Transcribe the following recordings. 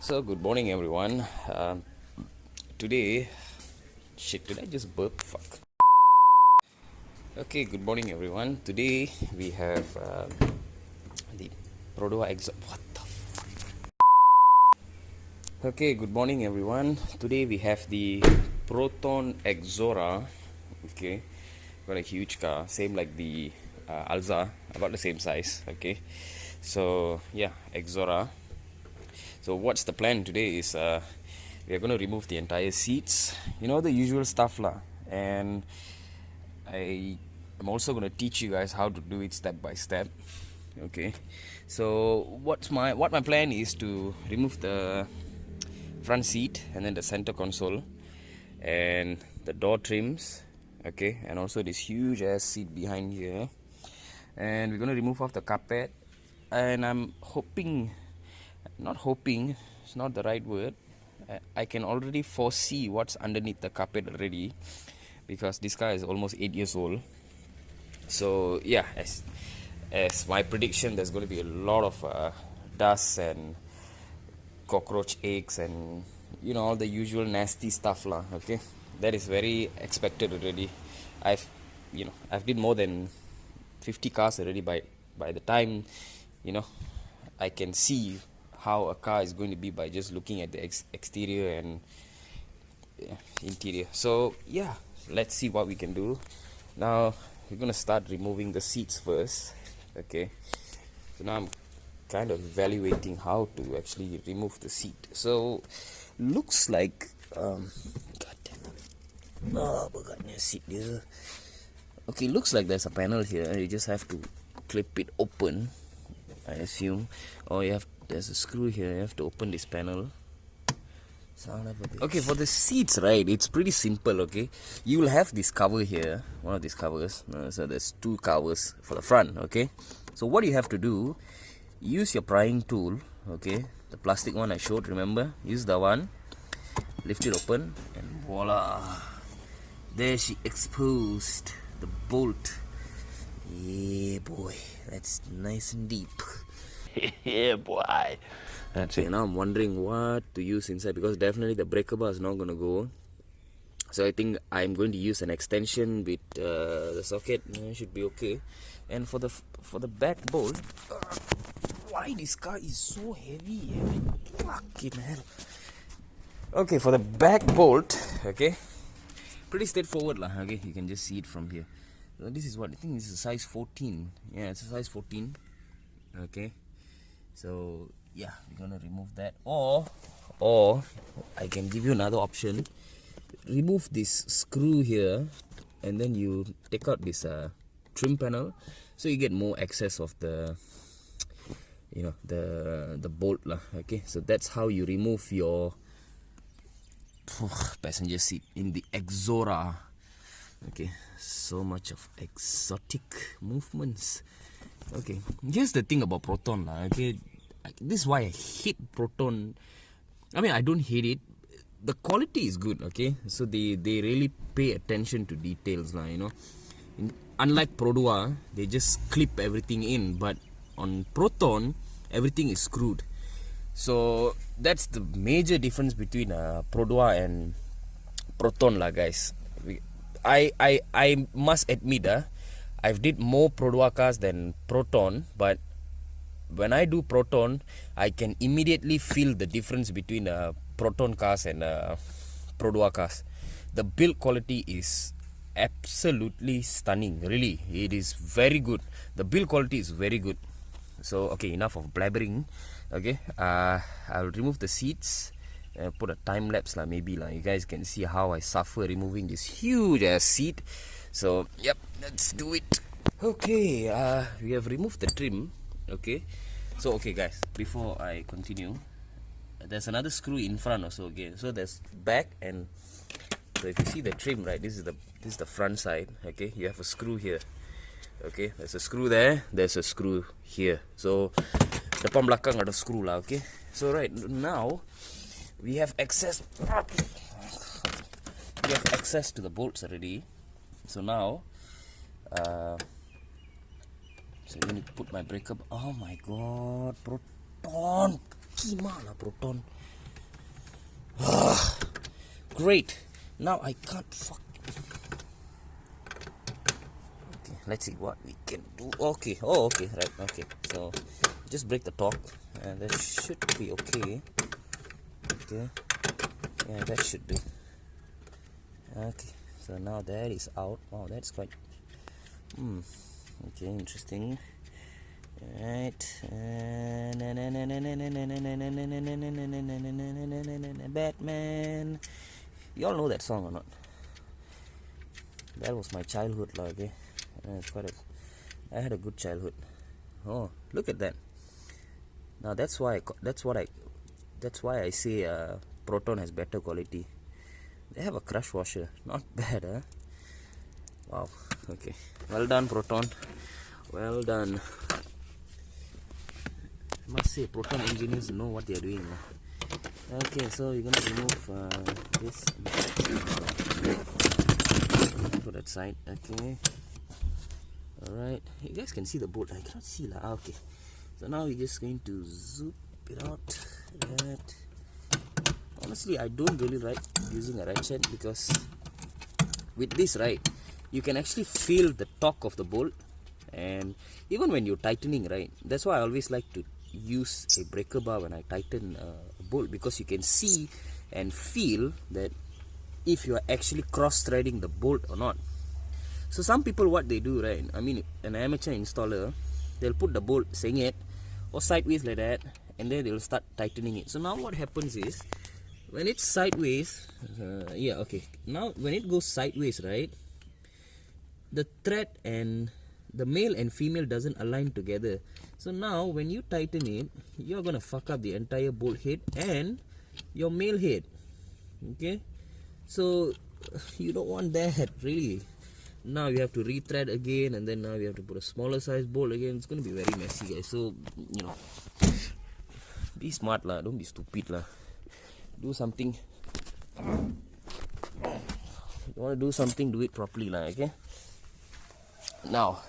So, good morning, everyone. Today, did I just burp? Fuck. Okay, good morning, everyone. Today we have the Proton Exora. What the fuck? Okay, good morning, everyone. Today we have the Proton Exora. Okay, got a huge car, same like the Alza, about the same size. Okay, so yeah, Exora. So what's the plan today is we are going to remove the entire seats, the usual stuff lah, and I'm also going to teach you guys how to do it step by step. Okay, so what my plan is to remove the front seat and then the center console and the door trims, okay, and also this huge ass seat behind here, and we're going to remove off the carpet, and I'm not hoping, it's not the right word. I can already foresee what's underneath the carpet already, because this car is almost 8 years old. So yeah, as my prediction, there's going to be a lot of dust and cockroach eggs and all the usual nasty stuff lah. Okay, that is very expected already. I've did more than 50 cars already. By the time I can see how a car is going to be by just looking at the exterior and interior. So yeah, let's see what we can do. Now we're gonna start removing the seats first. Okay, so now I'm kind of evaluating how to actually remove the seat. So looks like seat here. Okay, looks like there's a panel here. You just have to clip it open, I assume, or there's a screw here. You have to open this panel. Okay, for the seats, right, it's pretty simple. Okay, you will have this cover here, one of these covers. So there's two covers for the front. Okay, so what you have to do, use your prying tool. Okay, the plastic one I showed, remember, use the one, lift it open, and voila, there she exposed the bolt. Yeah boy, that's nice and deep. Yeah boy, that's it. Now I'm wondering what to use inside, because definitely the breaker bar is not going to go. So I think I'm going to use an extension with the socket. Should be okay. And for the back bolt, why this car is so heavy? Fucking hell. Okay, for the back bolt, okay, pretty straightforward lah. Okay, you can just see it from here. So this is what I think. This is a size 14. Yeah, it's a size 14. Okay, so yeah, we're gonna remove that, or I can give you another option. Remove this screw here, and then you take out this trim panel, so you get more access of the the bolt lah. Okay, so that's how you remove your passenger seat in the Exora. Okay, so much of exotic movements. Okay, here's the thing about Proton lah. Okay, this is why I hate Proton. I mean, I don't hate it. The quality is good. Okay, so they really pay attention to details lah. Unlike Proton, they just clip everything in, but on Proton, everything is screwed. So that's the major difference between Proton and Proton lah, guys. I must admit I've did more Proton cars than Proton, but when I do Proton, I can immediately feel the difference between Proton cars and Proton cars. The build quality is absolutely stunning. Really, it is very good. The build quality is very good. So okay, enough of blabbering. Okay, I'll remove the seats. Put a time lapse lah, maybe lah. You guys can see how I suffer removing this huge ass seat. So yep, let's do it. Okay, we have removed the trim. Okay, so okay guys, before I continue, there's another screw in front also. Okay, so there's back, and so if you see the trim, right, this is the front side. Okay, you have a screw here. Okay, there's a screw there, there's a screw here. So depan belakang ada screw lah. Okay, so right now we have access to the bolts already. So now so I need to put my breaker. Oh my god, Proton, gimana Proton? Great. Now I can't Okay, let's see what we can do. Okay. Oh, okay. Right. Okay. So just break the top, and that should be okay. Okay. Yeah, that should do. Okay. So now that is out. Wow, that's quite. Okay, interesting. Right. Batman. Y'all know that song or not? That was my childhood, okay. It's I had a good childhood. Oh, look at that. Now that's why I say Proton has better quality. They have a crush washer. Not bad, huh? Wow. Okay. Well done, Proton. Well done. I must say, Proton engineers know what they are doing. Okay, so we're gonna remove this. Put that side. Okay. Alright. You guys can see the bolt. I cannot see lah. Okay. So now we're just going to zoop it out. That. Honestly, I don't really like using a ratchet because with this, right, you can actually feel the torque of the bolt, and even when you're tightening, right, that's why I always like to use a breaker bar when I tighten a bolt, because you can see and feel that if you are actually cross-threading the bolt or not. So some people, what they do, right, I mean an amateur installer, they'll put the bolt sengit or sideways like that, and then they'll start tightening it. So now what happens is, when it's sideways, now when it goes sideways, right, the thread and the male and female doesn't align together. So now when you tighten it, you're gonna fuck up the entire bolt head and your male head. Okay, so you don't want that, really. Now you have to re-thread again, and then now you have to put a smaller size bolt again. It's gonna be very messy, guys. So, you know, be smart lah, don't be stupid lah. Do something. You want to do something, do it properly lah, okay? Now,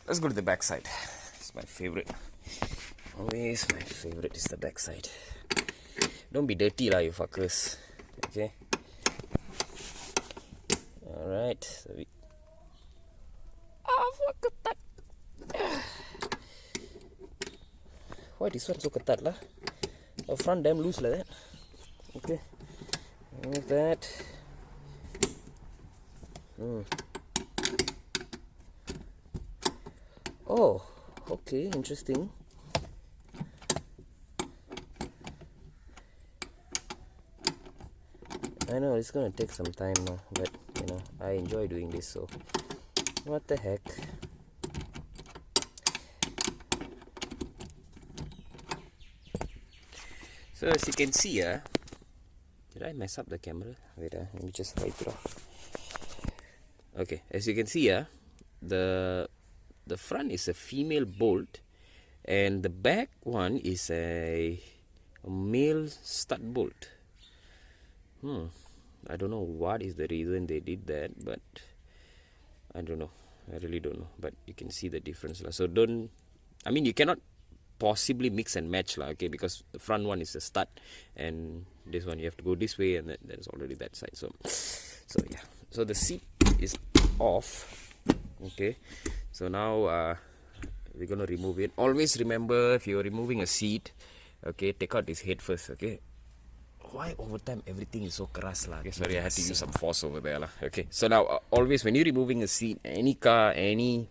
let's go to the back side. It's my favorite. Always my favorite is the back side. Don't be dirty lah, you fuckers. Okay? Alright. So fuck ketat. Why this one so ketat lah? The front damn loose like that. Okay. Like that. Oh, okay, interesting. I know it's gonna take some time now, but you know, I enjoy doing this, so what the heck. So as you can see, did I mess up the camera? Wait, let me just wipe it off. Okay, as you can see, the front is a female bolt, and the back one is a male stud bolt. I don't know what is the reason they did that, but I don't know. I really don't know. But you can see the difference. So you cannot possibly mix and match lah, okay, because the front one is a stud, and this one you have to go this way, and there's already that side. So yeah. So the seat is off. Okay. So now we're gonna remove it. Always remember, if you're removing a seat, okay, take out this head first. Okay. Why over time everything is so keras lah? Okay, sorry, I had to use some force over there lah. Okay, so now always when you're removing a seat, any car, any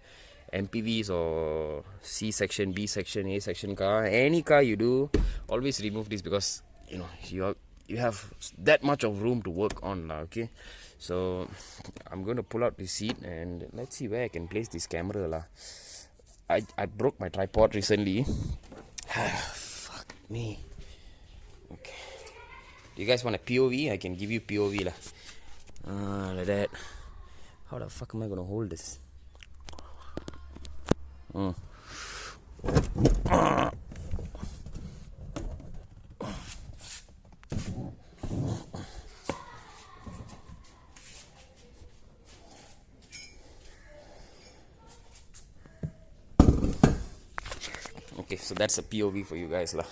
MPVs or C section, B section, A section car, any car you do, always remove this, because you know you have that much of room to work on lah. Okay, so I'm going to pull out the seat, and let's see where I can place this camera lah. I broke my tripod recently. Fuck me. Okay. You guys want a POV? I can give you POV lah. Like that. How the fuck am I gonna hold this? Okay, so that's a POV for you guys lah.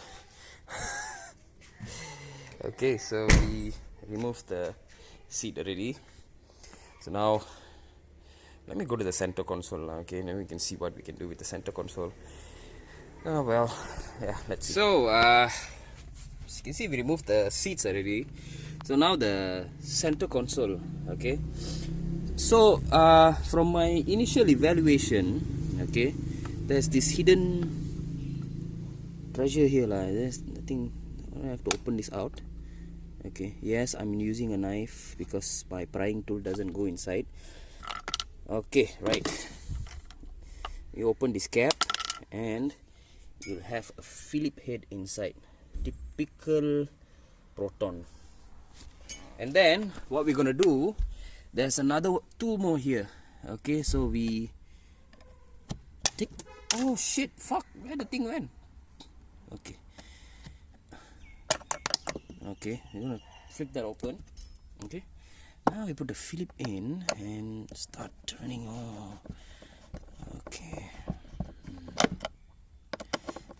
Okay, so we removed the seat already. So now let me go to the center console. Okay, now we can see what we can do with the center console. Oh well, yeah, let's see. So as you can see, we removed the seats already. So now the center console. Okay, so from my initial evaluation, okay, there's this hidden treasure here lah. There's nothing. I have to open this out. Okay, yes, I'm using a knife because my prying tool doesn't go inside. Okay, right, you open this cap and you'll have a Philip head inside, typical Proton. And then what we're gonna do, there's another two more here. Okay, so we take, oh shit, fuck, where the thing went? Okay, okay, we're gonna flip that open. Okay, now we put the Philip in and start turning. Oh, okay,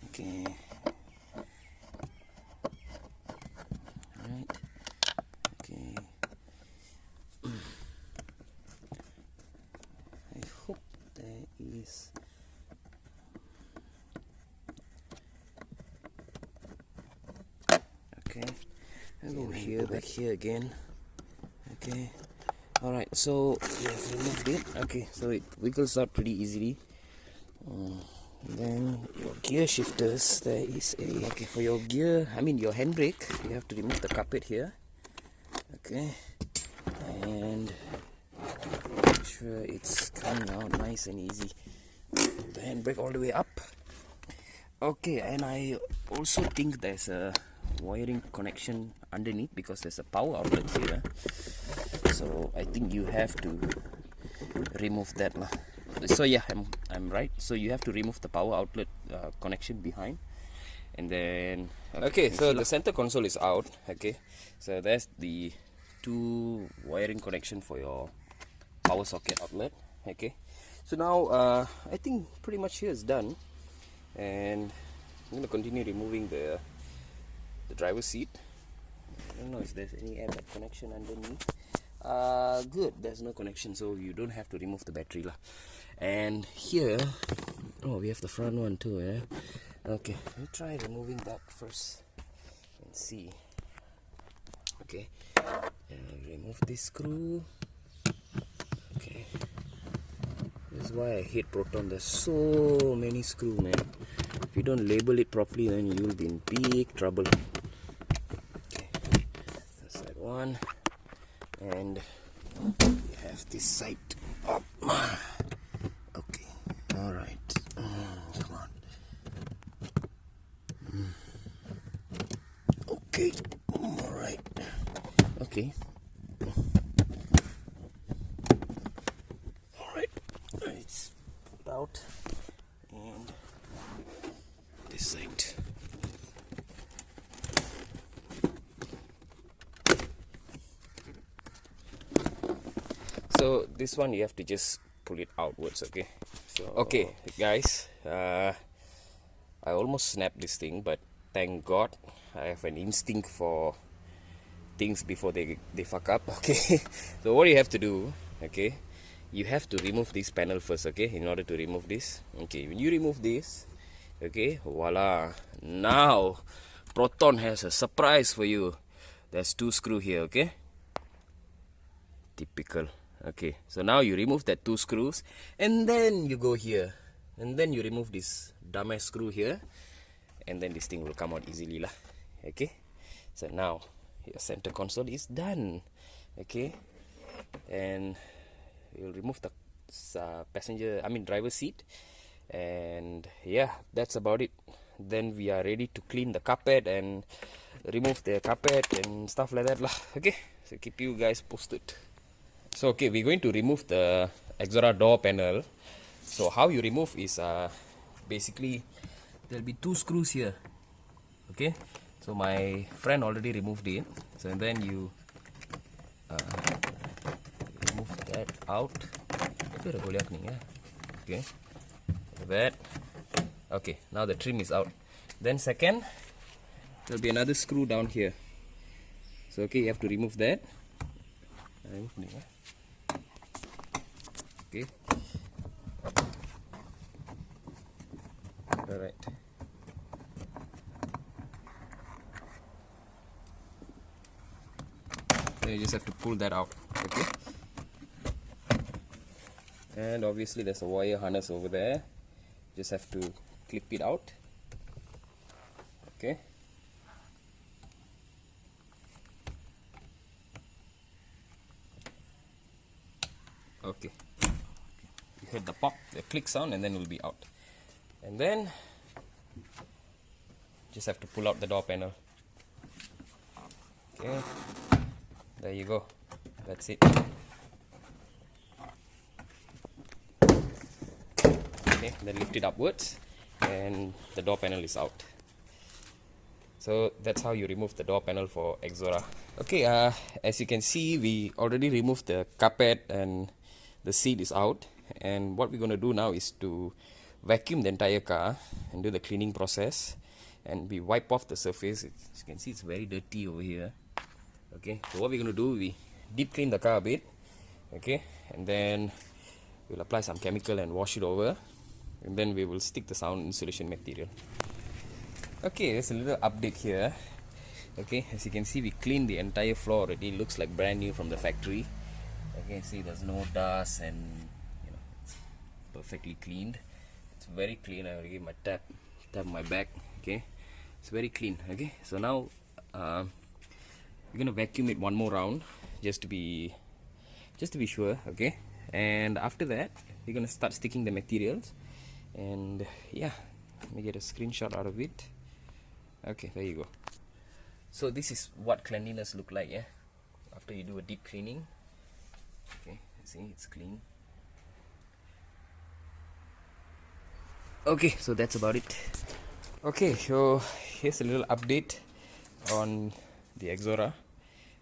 okay, right, okay. I hope there is. Okay, I'll go here, back here again. Okay, alright, so we have removed it. Okay, so it wiggles out pretty easily. Then your gear shifters, there is a, okay, for your gear, I mean your handbrake, you have to remove the carpet here. Okay, and make sure it's coming out nice and easy. The handbrake all the way up. Okay, and I also think there's a wiring connection underneath because there's a power outlet here. So I think you have to remove that lah. So yeah, I'm right. So you have to remove the power outlet connection behind, and then okay. So the center console is out. Okay, so that's the two wiring connection for your power socket outlet. Okay, so now I think pretty much here is done, and I'm gonna continue removing the driver's seat. I don't know if there's any airbag connection underneath. Good, there's no connection, so you don't have to remove the battery lah. And here, oh, we have the front one too, yeah. Okay, let's try removing that first and see. Okay, remove this screw. Okay, this is why I hate Proton. There's so many screws, man. If you don't label it properly, then you'll be in big trouble. Okay, that's that one. And we have this side up. Okay, alright. Come on. Okay, alright. Okay. Alright, it's out. And this side. So this one you have to just pull it outwards. Okay, so okay guys, I almost snapped this thing, but thank God I have an instinct for things before they fuck up. Okay, so what you have to do, okay, you have to remove this panel first. Okay, in order to remove this, okay, when you remove this, okay, voila, now Proton has a surprise for you. There's two screws here. Okay, typical. Okay, so now you remove that two screws, and then you go here, and then you remove this dumbass screw here, and then this thing will come out easily lah. Okay, so now your center console is done. Okay, and you'll remove the driver seat, and yeah, that's about it. Then we are ready to clean the carpet and remove the carpet and stuff like that lah. Okay, so keep you guys posted. So okay, we're going to remove the Exora door panel. So how you remove is basically there'll be two screws here. Okay, so my friend already removed it. So then you remove that out. Okay, that. Okay, now the trim is out. Then second, there'll be another screw down here. So okay, you have to remove that. Okay. Alright. So you just have to pull that out. Okay. And obviously there's a wire harness over there. Just have to clip it out. Okay. Okay. You heard the pop, the click sound, and then it will be out. And then just have to pull out the door panel. Okay. There you go. That's it. Okay, then lift it upwards and the door panel is out. So that's how you remove the door panel for Exora. Okay, as you can see, we already removed the carpet and the seat is out, and what we're going to do now is to vacuum the entire car and do the cleaning process, and we wipe off the surface. As you can see, it's very dirty over here. Okay, so what we're going to do, we deep clean the car a bit, okay, and then we'll apply some chemical and wash it over, and then we will stick the sound insulation material. Okay, there's a little update here. Okay, as you can see, we cleaned the entire floor already. It looks like brand new from the factory. Okay, see, there's no dust and it's perfectly cleaned. It's very clean. I already gave my tap on my back. Okay, it's very clean. Okay, so now we're gonna vacuum it one more round just to be sure. Okay, and after that we're gonna start sticking the materials, and yeah, let me get a screenshot out of it. Okay, there you go. So this is what cleanliness look like, yeah, after you do a deep cleaning. Okay, see, it's clean. Okay, so that's about it. Okay, so here's a little update on the Exora.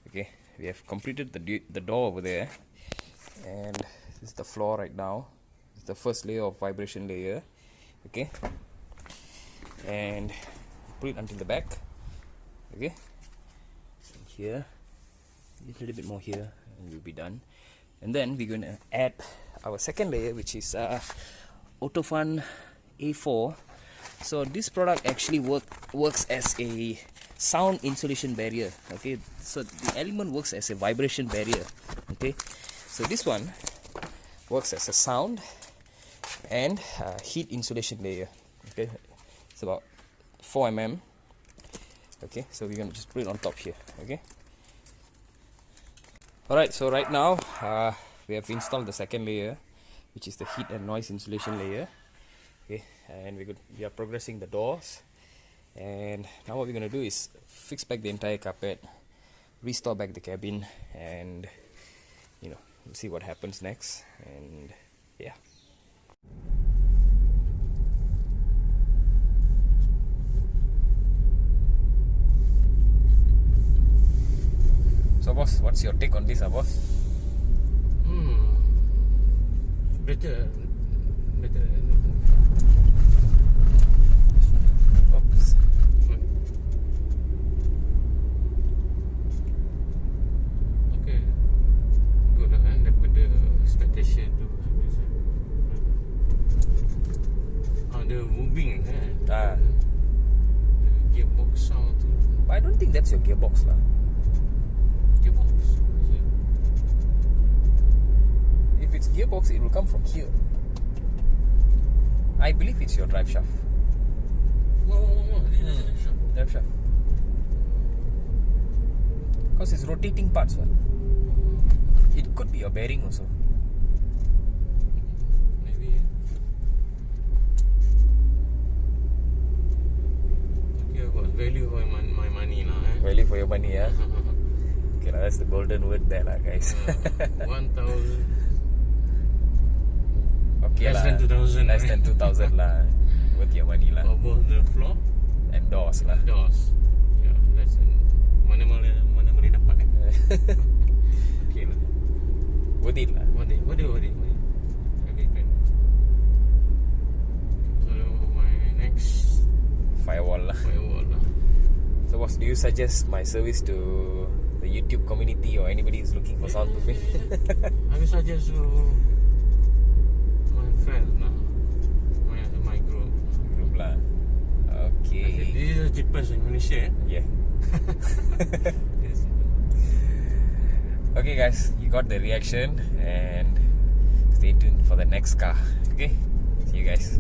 Okay, we have completed the door over there, and this is the floor right now. It's the first layer of vibration layer. Okay, and put it until the back. Okay, here, a little bit more here, and we'll be done. And then we're going to add our second layer, which is Autofun A4. So this product actually works as a sound insulation barrier. Okay, so the element works as a vibration barrier. Okay, so this one works as a sound and heat insulation layer. Okay, it's about 4 mm. Okay, so we're going to just put it on top here. Okay. Alright, so right now we have installed the second layer, which is the heat and noise insulation layer. Okay, and we are progressing the doors, and now what we're going to do is fix back the entire carpet, restore back the cabin, and we'll see what happens next. And yeah. So boss, what's your take on this, boss? Better. Oops. Okay. Good lah kan, daripada expectation tu. The moving kan. The gearbox sound tu. But I don't think that's your gearbox lah. Gearbox. If it's gearbox, it will come from here. I believe it's your drive shaft. Drive shaft. Because it's rotating parts, one. It could be your bearing also. Maybe. Okay, I got value for my money lah. Value for your money, yeah. Okay, that's the golden word there lah, guys. 1,000. Okay, Less than 2,000. Less than 2,000 lah. Worth your money lah. For both the floor and doors lah. Doors. Yeah, less than mana boleh dapat Okay lah. Worth it lah. Worth it. Every pen. So my next Firewall lah. firewall lah. So boss, do you suggest my service to the YouTube community or anybody who's looking for soundproofing? I will suggest to my friends now, my group. Group lah. Okay. This is the cheapest in Malaysia. Yeah. Yes. Okay guys, you got the reaction and stay tuned for the next car. Okay, see you guys.